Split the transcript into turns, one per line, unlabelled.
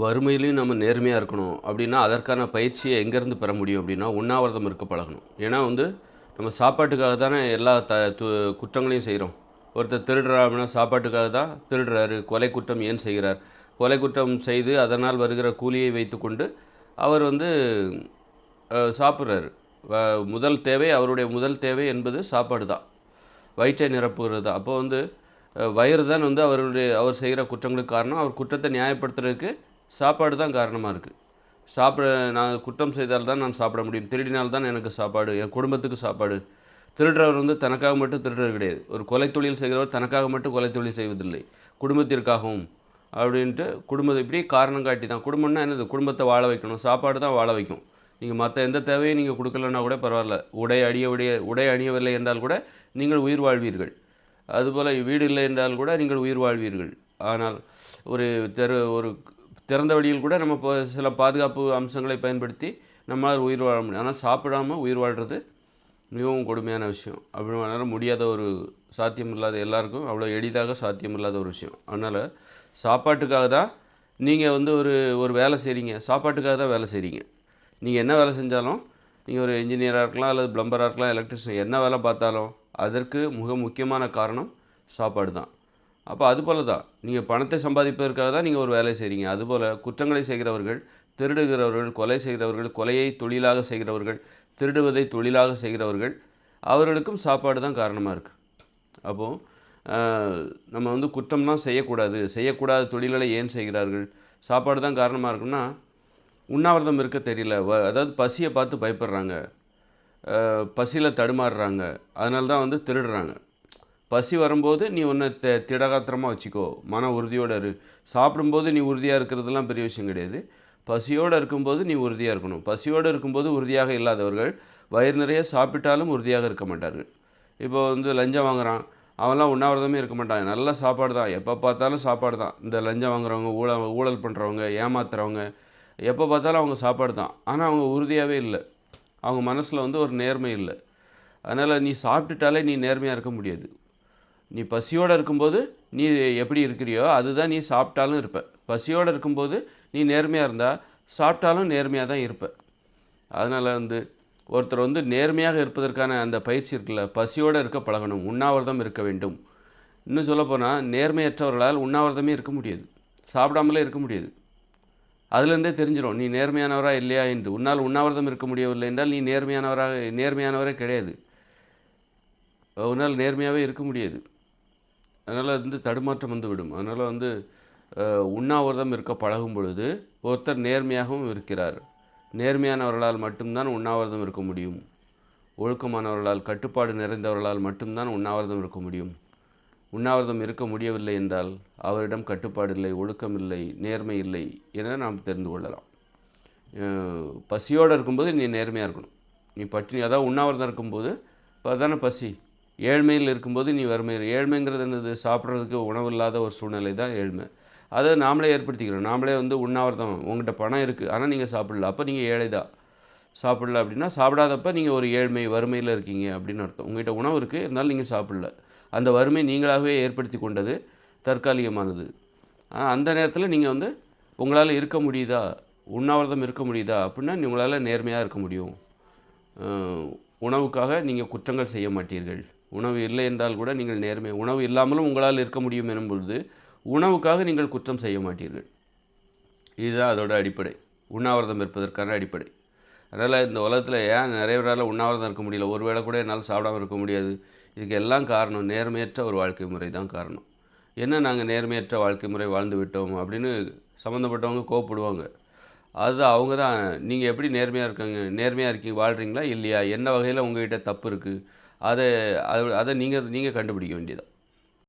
வறுமையிலையும் நம்ம நேர்மையாக இருக்கணும் அப்படின்னா அதற்கான பயிற்சியை எங்கேருந்து பெற முடியும் அப்படின்னா உண்ணாவிரதம் இருக்க பழகணும். ஏன்னா நம்ம சாப்பாட்டுக்காக தானே எல்லா குற்றங்களையும் செய்கிறோம். ஒருத்தர் திருடுறா அப்படின்னா சாப்பாட்டுக்காக தான் திருடுறாரு. கொலை குற்றம் ஏன் செய்கிறார்? கொலை குற்றம் செய்து அதனால் வருகிற கூலியை வைத்துக்கொண்டு அவர் சாப்பிட்றாரு. முதல் தேவை, அவருடைய முதல் தேவை என்பது சாப்பாடு தான், வயிற்றை நிரப்புகிறது தான். அப்போ வயிறு தான் அவர் செய்கிற குற்றங்களுக்கு காரணம். அவர் குற்றத்தை நியாயப்படுத்துறதுக்கு சாப்பாடு தான் காரணமாக இருக்குது. நான் குற்றம் செய்தால் தான் நான் சாப்பிட முடியும், திருடினால் தான் எனக்கு சாப்பாடு, என் குடும்பத்துக்கு சாப்பாடு. திருடுறவர் தனக்காக மட்டும் திருடுறது கிடையாது. ஒரு கொலை தொழில் செய்கிறவர் தனக்காக மட்டும் கொலை தொழில் செய்வதில்லை, குடும்பத்திற்காகவும் அப்படின்ட்டு குடும்பத்தை இப்படி காரணம் காட்டி தான். குடும்பம்னா என்னது? குடும்பத்தை வாழ வைக்கணும், சாப்பாடு தான் வாழ வைக்கும். நீங்கள் மற்ற எந்த தேவையும் நீங்கள் கொடுக்கலன்னா கூட பரவாயில்ல, உடை அணியவில்லை என்றால் கூட நீங்கள் உயிர் வாழ்வீர்கள். அதுபோல் வீடு இல்லை என்றால் கூட நீங்கள் உயிர் வாழ்வீர்கள். ஆனால் ஒரு திறந்த வழியில் கூட நம்ம சில பாதுகாப்பு அம்சங்களை பயன்படுத்தி நம்மளால் உயிர் வாழ முடியும். ஆனால் சாப்பிடாமல் உயிர் வாழ்கிறது மிகவும் கொடுமையான விஷயம். அப்படி முடியாத ஒரு சாத்தியம் இல்லாத, எல்லாருக்கும் அவ்வளோ எளிதாக சாத்தியம் இல்லாத ஒரு விஷயம். அதனால் சாப்பாட்டுக்காக தான் நீங்கள் ஒரு வேலை செய்கிறீங்க, சாப்பாட்டுக்காக தான் வேலை செய்கிறீங்க. நீங்கள் என்ன வேலை செஞ்சாலும், நீங்கள் ஒரு இன்ஜினியராக இருக்கலாம் அல்லது ப்ளம்பராக இருக்கலாம், எலக்ட்ரிஷியன், என்ன வேலை பார்த்தாலும் அதற்கு மிக முக்கியமான காரணம் சாப்பாடு தான். அப்போ அதுபோல் தான் நீங்கள் பணத்தை சம்பாதிப்பதற்காக தான் நீங்கள் ஒரு வேலையை செய்கிறீங்க. அதுபோல் குற்றங்களை செய்கிறவர்கள், திருடுகிறவர்கள், கொலை செய்கிறவர்கள், கொலையை தொழிலாக செய்கிறவர்கள், திருடுவதை தொழிலாக செய்கிறவர்கள், அவர்களுக்கும் சாப்பாடு தான் காரணமாக இருக்குது. அப்போது நம்ம குற்றம்லாம் செய்யக்கூடாத தொழில்களை ஏன் செய்கிறார்கள்? சாப்பாடு தான் காரணமாக இருக்குன்னா உண்ணாவிரதம் இருக்க தெரியல, அதாவது பசியை பார்த்து பயப்படுறாங்க, பசியில் தடுமாறுறாங்க, அதனால தான் திருடுறாங்க. பசி வரும்போது நீ ஒன்று திடகாத்திரமாக வச்சுக்கோ, மன உறுதியோடு இரு. சாப்பிடும்போது நீ உறுதியாக இருக்கிறதுலாம் பெரிய விஷயம் கிடையாது. பசியோடு இருக்கும்போது நீ உறுதியாக இருக்கணும். பசியோடு இருக்கும்போது உறுதியாக இல்லாதவர்கள் வயிறு நிறைய சாப்பிட்டாலும் உறுதியாக இருக்க மாட்டார்கள். இப்போ லஞ்சம் வாங்குகிறான், அவன்லாம் உண்ணாவிரதமே இருக்க மாட்டான், நல்ல சாப்பாடு தான், எப்போ பார்த்தாலும் சாப்பாடு தான். இந்த லஞ்சம் வாங்குறவங்க, ஊழல் பண்ணுறவங்க, ஏமாத்துறவங்க, எப்போ பார்த்தாலும் அவங்க சாப்பாடு தான். ஆனால் அவங்க உறுதியாகவே இல்லை, அவங்க மனசில் ஒரு நேர்மை இல்லை. அதனால் நீ சாப்பிட்டுட்டாலே நீ நேர்மையாக இருக்க முடியாது. நீ பசியோடு இருக்கும்போது நீ எப்படி இருக்கிறியோ அதுதான் நீ சாப்பிட்டாலும் இருப்ப. பசியோடு இருக்கும்போது நீ நேர்மையாக இருந்தால் சாப்பிட்டாலும் நேர்மையாக தான் இருப்ப. அதனால் ஒருத்தர் நேர்மையாக இருப்பதற்கான அந்த பயிற்சி இருக்குல்ல, பசியோடு இருக்க பழகணும், உண்ணாவிரதம் இருக்க வேண்டும். இன்னும் சொல்லப்போனால் நேர்மையற்றவர்களால் உண்ணாவிரதமே இருக்க முடியாது, சாப்பிடாமலே இருக்க முடியாது. அதுலேருந்தே தெரிஞ்சிடும் நீ நேர்மையானவராக இல்லையா என்று. உண்ணாவிரதம் இருக்க முடியவில்லை என்றால் நீ நேர்மையானவரே கிடையாது, உன்னால் நேர்மையாகவே இருக்க முடியாது. அதனால் தடுமாற்றம் வந்துவிடும். அதனால் உண்ணாவிரதம் இருக்க பழகும் பொழுது ஒருத்தர் நேர்மையாகவும் இருக்கிறார். நேர்மையானவர்களால் மட்டும்தான் உண்ணாவிரதம் இருக்க முடியும். ஒழுக்கமானவர்களால், கட்டுப்பாடு நிறைந்தவர்களால் மட்டும்தான் உண்ணாவிரதம் இருக்க முடியும். உண்ணாவிரதம் இருக்க முடியவில்லை என்றால் அவரிடம் கட்டுப்பாடு இல்லை, ஒழுக்கம் இல்லை, நேர்மை இல்லை என நாம் தெரிந்து கொள்ளலாம். பசியோடு இருக்கும்போது நீ நேர்மையாக இருக்கணும். நீ பட்டினி, அதாவது உண்ணாவிரதம் இருக்கும்போது அதான பசி. ஏழ்மையில் இருக்கும்போது நீ வறுமையில். ஏழ்மைங்கிறது என்னது? சாப்பிட்றதுக்கு உணவு இல்லாத ஒரு சூழ்நிலை தான் ஏழ்மை. அதை நாமளே ஏற்படுத்திக்கிறோம். நாமளே உண்ணாவிரதம், உங்கள்கிட்ட பணம் இருக்குது ஆனால் நீங்கள் சாப்பிடல, அப்போ நீங்கள் ஏழை தான். சாப்பிடல அப்படின்னா, சாப்பிடாதப்போ நீங்கள் ஒரு ஏழ்மை, வறுமையில் இருக்கீங்க அப்படின்னு அர்த்தம். உங்கள்கிட்ட உணவு இருக்குது இருந்தாலும் நீங்கள் சாப்பிடல. அந்த வறுமை நீங்களாகவே ஏற்படுத்தி கொண்டது, தற்காலிகமானது. ஆனால் அந்த நேரத்தில் நீங்கள் உங்களால் இருக்க முடியுதா, உண்ணாவிரதம் இருக்க முடியுதா அப்படின்னா உங்களால் நேர்மையாக இருக்க முடியும். உணவுக்காக நீங்கள் குற்றங்கள் செய்ய மாட்டீர்கள். உணவு இல்லை என்றால் கூட நீங்கள் உணவு இல்லாமலும் உங்களால் இருக்க முடியும் எனும் பொழுது உணவுக்காக நீங்கள் குற்றம் செய்ய மாட்டீர்கள். இதுதான் அதோட அடிப்படை, உண்ணாவிரதம் இருப்பதற்கான அடிப்படை. அதனால் இந்த உலகத்தில் ஏன் நிறைய பேரால் உண்ணாவிரதம் இருக்க முடியல, ஒரு வேளை கூட என்னால் சாப்பிடாமல் இருக்க முடியாது, இதுக்கு எல்லாம் காரணம் நேர்மையற்ற ஒரு வாழ்க்கை முறை தான் காரணம். என்ன நாங்கள் நேர்மையற்ற வாழ்க்கை முறை வாழ்ந்து விட்டோம் அப்படின்னு சம்மந்தப்பட்டவங்க கோவப்படுவாங்க. அது அவங்க தான், நீங்கள் எப்படி நேர்மையாக இருக்கீங்க, வாழ்கிறீங்களா இல்லையா, என்ன வகையில் உங்கள்கிட்ட தப்பு இருக்குது, அதை நீங்கள் கண்டுபிடிக்க வேண்டியதான்.